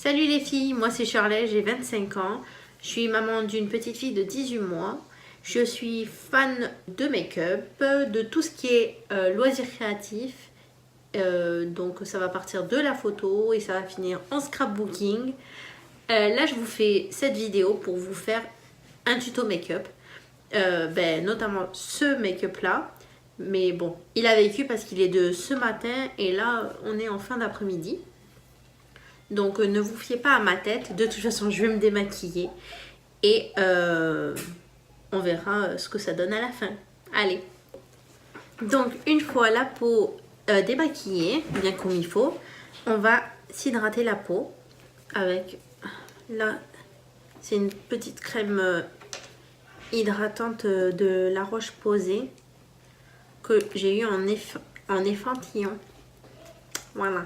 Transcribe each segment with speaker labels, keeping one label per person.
Speaker 1: Salut les filles, moi c'est Charlotte, j'ai 25 ans. Je suis maman d'une petite fille de 18 mois. Je suis fan de make-up, de tout ce qui est loisirs créatifs. Donc ça va partir de la photo et ça va finir en scrapbooking. Là je vous fais cette vidéo pour vous faire un tuto make-up. Notamment ce make-up là. Mais bon, il a vécu parce qu'il est de ce matin et là on est en fin d'après-midi. Donc ne vous fiez pas à ma tête, de toute façon je vais me démaquiller et on verra ce que ça donne à la fin. Allez. Donc une fois la peau démaquillée, bien comme il faut, on va s'hydrater la peau avec, là c'est une petite crème hydratante de La Roche-Posay que j'ai eu en échantillon. Voilà.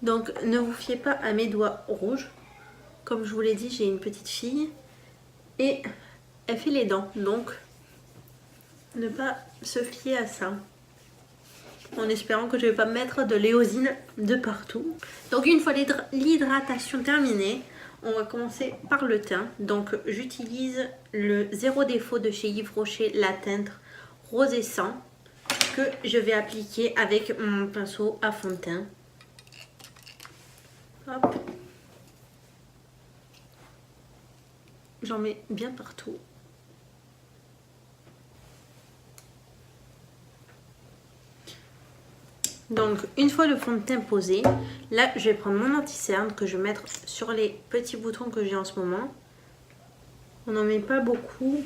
Speaker 1: Donc ne vous fiez pas à mes doigts rouges. Comme je vous l'ai dit, j'ai une petite fille et elle fait les dents. Donc ne pas se fier à ça. En espérant que je ne vais pas mettre de l'éosine de partout. Donc une fois l'hydratation terminée, on va commencer par le teint. Donc j'utilise le Zéro Défaut de chez Yves Rocher, la teinte rosé sang, que je vais appliquer avec mon pinceau à fond de teint. Hop. J'en mets bien partout. Donc une fois le fond de teint posé, là je vais prendre mon anti-cerne que je vais mettre sur les petits boutons que j'ai en ce moment. On n'en met pas beaucoup.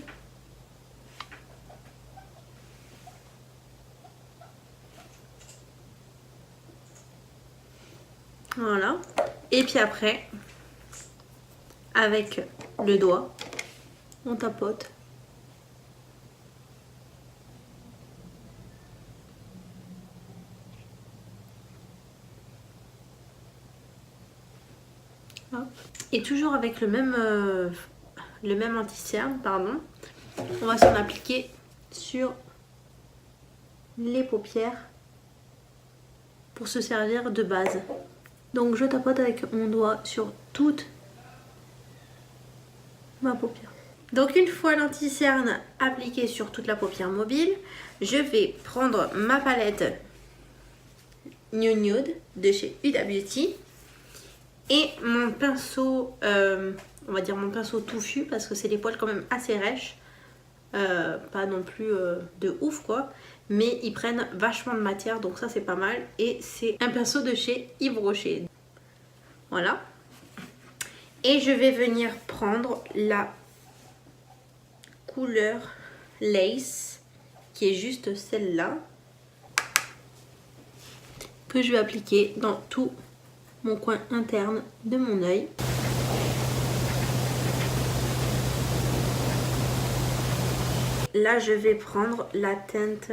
Speaker 1: Voilà. Et puis après, avec le doigt, on tapote. Hop. Et toujours avec le même anti-cerne, pardon, on va s'en appliquer sur les paupières pour se servir de base. Donc je tapote avec mon doigt sur toute ma paupière. Donc une fois l'anti-cerne appliqué sur toute la paupière mobile, je vais prendre ma palette Nude Nude de chez Huda Beauty et mon pinceau, on va dire mon pinceau touffu parce que c'est des poils quand même assez rêches, pas non plus de ouf quoi, mais ils prennent vachement de matière donc ça c'est pas mal et c'est un pinceau de chez Yves Rocher. Voilà. Et je vais venir prendre la couleur Lace qui est juste celle-là que je vais appliquer dans tout mon coin interne de mon œil. Là je vais prendre la teinte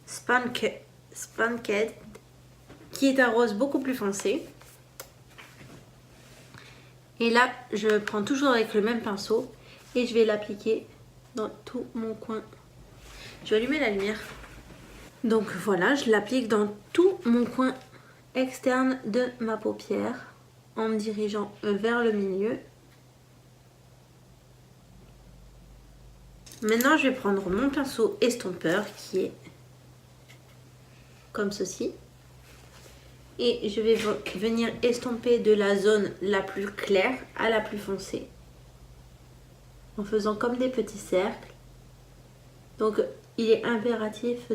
Speaker 1: Spunked qui est un rose beaucoup plus foncé. Et là, je prends toujours avec le même pinceau et je vais l'appliquer dans tout mon coin. Je vais allumer la lumière. Donc voilà, je l'applique dans tout mon coin externe de ma paupière en me dirigeant vers le milieu. Maintenant, je vais prendre mon pinceau estompeur qui est comme ceci. Et je vais venir estomper de la zone la plus claire à la plus foncée. En faisant comme des petits cercles. Donc il est impératif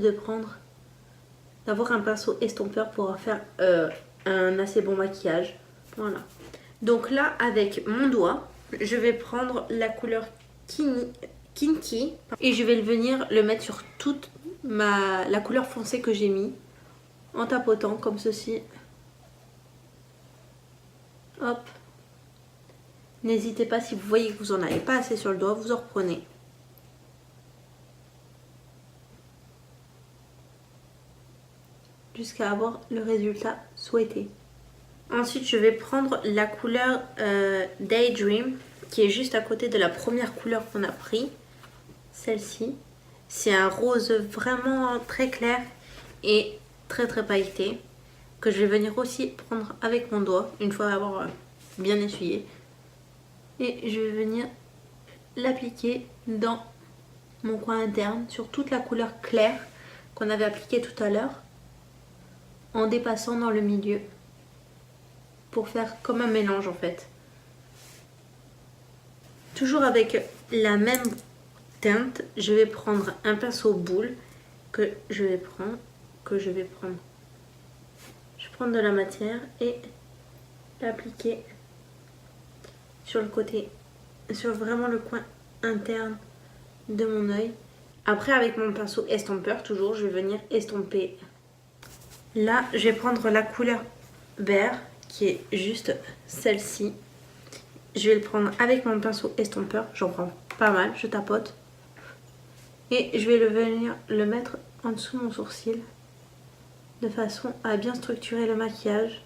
Speaker 1: d'avoir un pinceau estompeur pour faire un assez bon maquillage. Voilà. Donc là avec mon doigt, je vais prendre la couleur Kinky. Et je vais venir le mettre sur toute la couleur foncée que j'ai mis. En tapotant comme ceci. Hop. N'hésitez pas, si vous voyez que vous n'en avez pas assez sur le doigt, vous en reprenez. Jusqu'à avoir le résultat souhaité. Ensuite, je vais prendre la couleur Daydream, qui est juste à côté de la première couleur qu'on a pris. Celle-ci. C'est un rose vraiment très clair et très pailleté. que je vais venir aussi prendre avec mon doigt une fois avoir bien essuyé. Et je vais venir l'appliquer dans mon coin interne sur toute la couleur claire qu'on avait appliquée tout à l'heure en dépassant dans le milieu pour faire comme un mélange en fait. Toujours avec la même teinte, je vais prendre un pinceau boule que je vais prendre. Je vais prendre de la matière et l'appliquer sur le côté, sur vraiment le coin interne de mon œil. Après, avec mon pinceau estompeur, toujours, je vais venir estomper. Là, je vais prendre la couleur vert qui est juste celle-ci. Je vais le prendre avec mon pinceau estompeur. J'en prends pas mal, je tapote. Et je vais venir le mettre en dessous de mon sourcil de façon à bien structurer le maquillage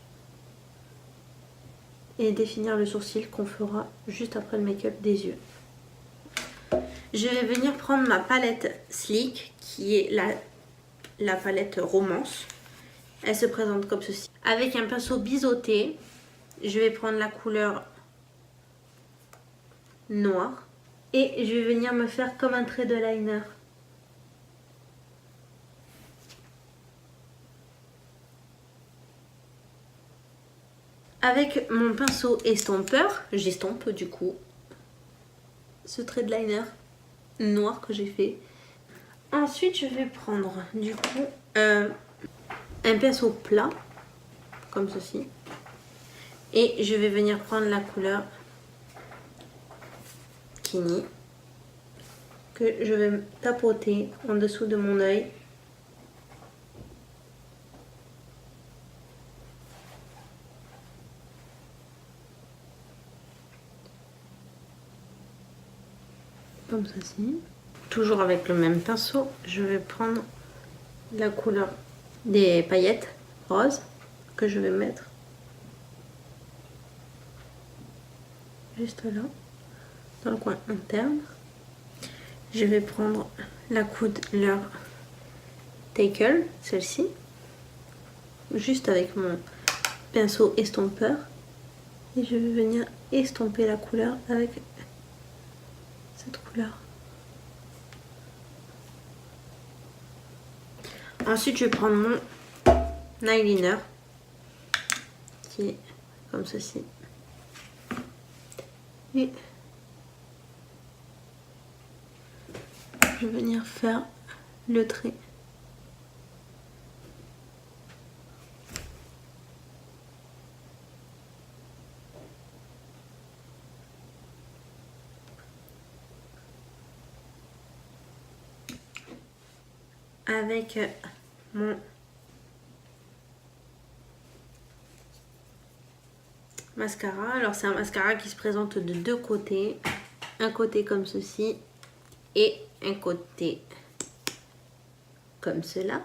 Speaker 1: et définir le sourcil qu'on fera juste après le make-up des yeux. Je vais venir prendre ma palette Sleek qui est la palette Romance. Elle se présente comme ceci. Avec un pinceau biseauté, je vais prendre la couleur noire et je vais venir me faire comme un trait de liner. Avec mon pinceau estompeur, j'estompe du coup ce trait de liner noir que j'ai fait. Ensuite, je vais prendre du coup un pinceau plat, comme ceci. Et je vais venir prendre la couleur Kini, que je vais tapoter en dessous de mon œil. Comme ceci. Toujours avec le même pinceau, je vais prendre la couleur des paillettes roses que je vais mettre juste là, dans le coin interne. Je vais prendre la couleur Tackle, celle-ci, juste avec mon pinceau estompeur. Et je vais venir estomper la couleur avec cette couleur. Ensuite, je vais prendre mon eyeliner qui est comme ceci. Et je vais venir faire le trait. Avec mon mascara. Alors c'est un mascara qui se présente de deux côtés. Un côté comme ceci et un côté comme cela.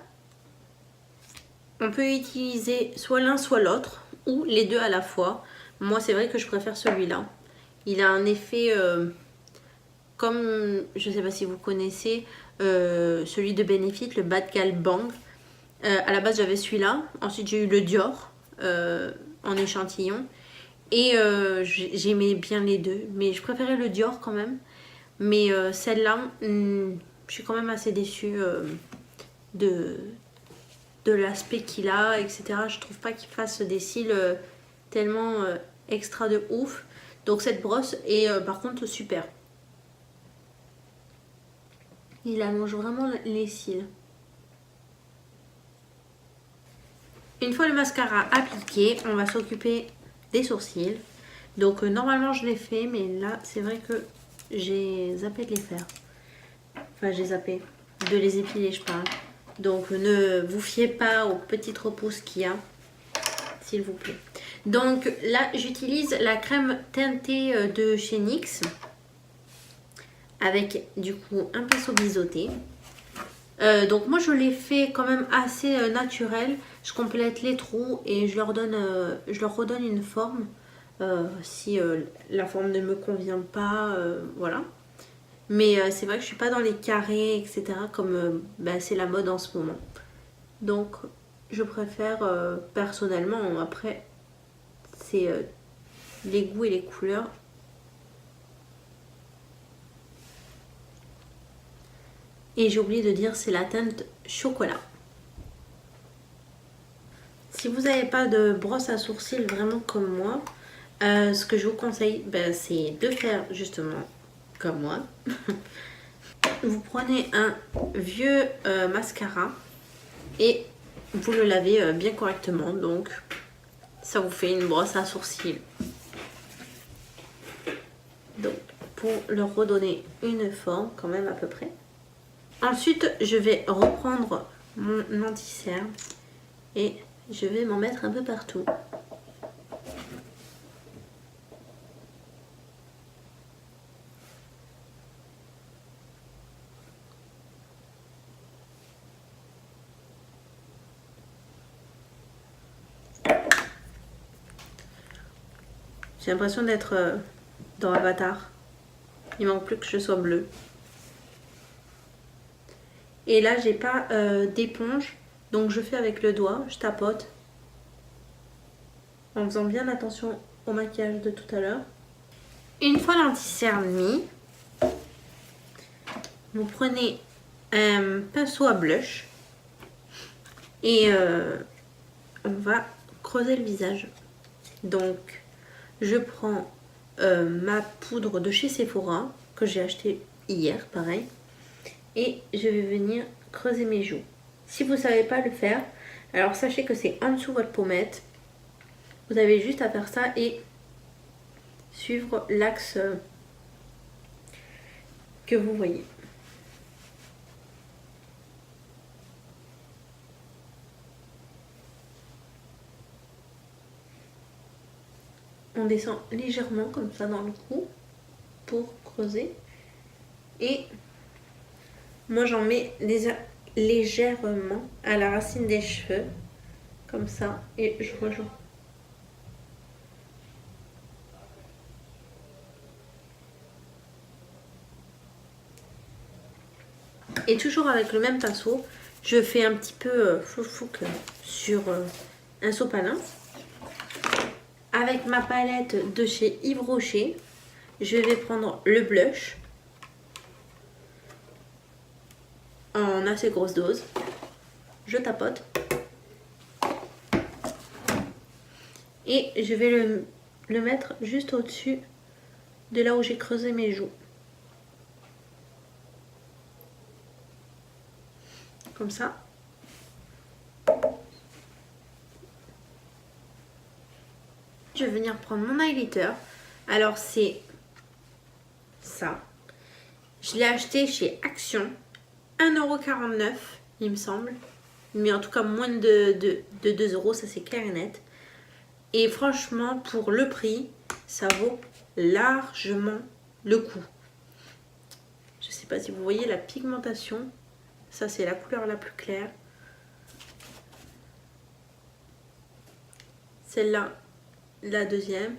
Speaker 1: On peut utiliser soit l'un soit l'autre ou les deux à la fois. Moi c'est vrai que je préfère celui-là. Il a un effet comme, je sais pas si vous connaissez, celui de Benefit, le Bad Gal Bang. À la base j'avais celui-là, ensuite j'ai eu le Dior en échantillon et j'aimais bien les deux, mais je préférais le Dior quand même. Mais celle-là, je suis quand même assez déçue de l'aspect qu'il a, etc. Je trouve pas qu'il fasse des cils tellement extra de ouf. Donc cette brosse est par contre super. Il allonge vraiment les cils. Une fois le mascara appliqué, on va s'occuper des sourcils. Donc normalement je l'ai fait, mais là c'est vrai que j'ai zappé de les faire. Enfin j'ai zappé de les épiler, je parle. Donc ne vous fiez pas aux petites repousses qu'il y a, s'il vous plaît. Donc là j'utilise la crème teintée de chez NYX avec du coup un pinceau biseauté. Donc moi je l'ai fait quand même assez naturel. Je complète les trous et je leur redonne une forme si la forme ne me convient pas, voilà. Mais c'est vrai que je suis pas dans les carrés, etc. comme c'est la mode en ce moment. Donc je préfère personnellement. Après, c'est les goûts et les couleurs. Et j'ai oublié de dire, c'est la teinte chocolat. Si vous n'avez pas de brosse à sourcils vraiment comme moi, ce que je vous conseille, c'est de faire justement comme moi. Vous prenez un vieux mascara et vous le lavez bien correctement. Donc ça vous fait une brosse à sourcils. Donc pour leur redonner une forme quand même à peu près. Ensuite je vais reprendre mon anti-cerne et je vais m'en mettre un peu partout. J'ai l'impression d'être dans Avatar. Il manque plus que je sois bleue. Et là, j'ai pas d'éponge. Donc je fais avec le doigt. Je tapote. En faisant bien attention au maquillage de tout à l'heure. Une fois l'anti-cerne mis, vous prenez un pinceau à blush. Et on va creuser le visage. Donc je prends ma poudre de chez Sephora que j'ai acheté hier, pareil. Et je vais venir creuser mes joues. Si vous ne savez pas le faire, alors sachez que c'est en dessous de votre pommette. Vous avez juste à faire ça et suivre l'axe que vous voyez. On descend légèrement comme ça dans le cou pour creuser. Et moi j'en mets légèrement à la racine des cheveux. Comme ça. Et je rejoins. Et toujours avec le même pinceau, je fais un petit peu floufouk sur un sopalin. Avec ma palette de chez Yves Rocher, je vais prendre le blush en assez grosse dose. Je tapote. Et je vais le mettre juste au-dessus de là où j'ai creusé mes joues. Comme ça. Je vais venir prendre mon highlighter. Alors c'est ça. Je l'ai acheté chez Action. 1,49 € il me semble. Mais en tout cas moins de 2 €, ça c'est clair et net. Et franchement pour le prix, ça vaut largement le coup. Je sais pas si vous voyez la pigmentation. Ça c'est la couleur la plus claire. Celle-là, la deuxième.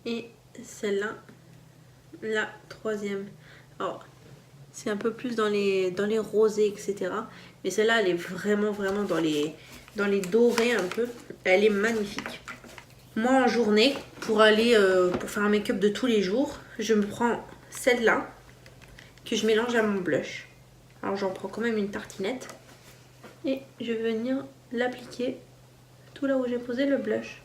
Speaker 1: Et celle-là, la troisième. Alors, c'est un peu plus dans les rosés, etc. Mais celle-là, elle est vraiment dans les dorés un peu. Elle est magnifique. Moi, en journée, pour faire un make-up de tous les jours, je me prends celle-là que je mélange à mon blush. Alors, j'en prends quand même une tartinette. Et je vais venir l'appliquer tout là où j'ai posé le blush.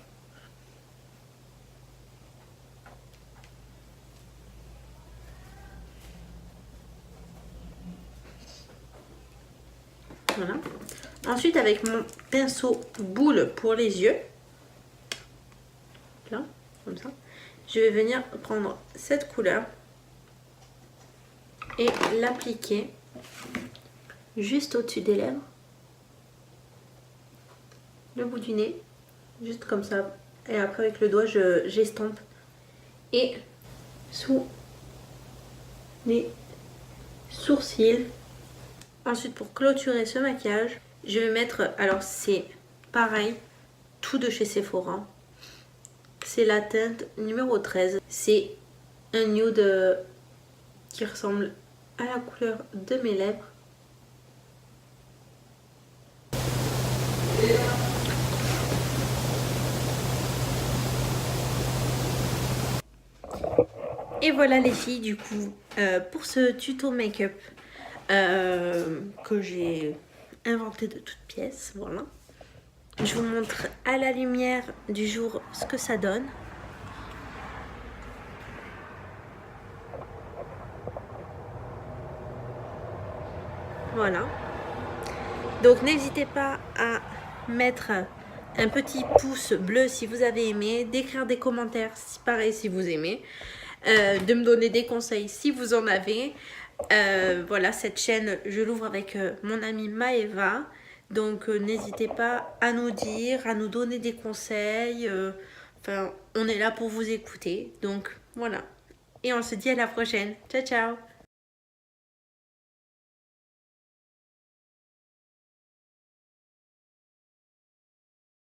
Speaker 1: Voilà. Ensuite, avec mon pinceau boule pour les yeux, là, comme ça, je vais venir prendre cette couleur et l'appliquer juste au-dessus des lèvres, le bout du nez, juste comme ça. Et après, avec le doigt, j'estompe. Et sous les sourcils. Ensuite, pour clôturer ce maquillage, je vais mettre, alors c'est pareil, tout de chez Sephora. C'est la teinte numéro 13. C'est un nude qui ressemble à la couleur de mes lèvres. Et voilà les filles, du coup, pour ce tuto make-up que j'ai inventé de toutes pièces, voilà. Je vous montre à la lumière du jour ce que ça donne. Voilà. Donc n'hésitez pas à mettre un petit pouce bleu si vous avez aimé, d'écrire des commentaires si pareil si vous aimez, de me donner des conseils si vous en avez. Voilà, cette chaîne, je l'ouvre avec mon amie Maëva. Donc n'hésitez pas à nous dire, à nous donner des conseils. Enfin, on est là pour vous écouter. Donc voilà. Et on se dit à la prochaine. Ciao, ciao!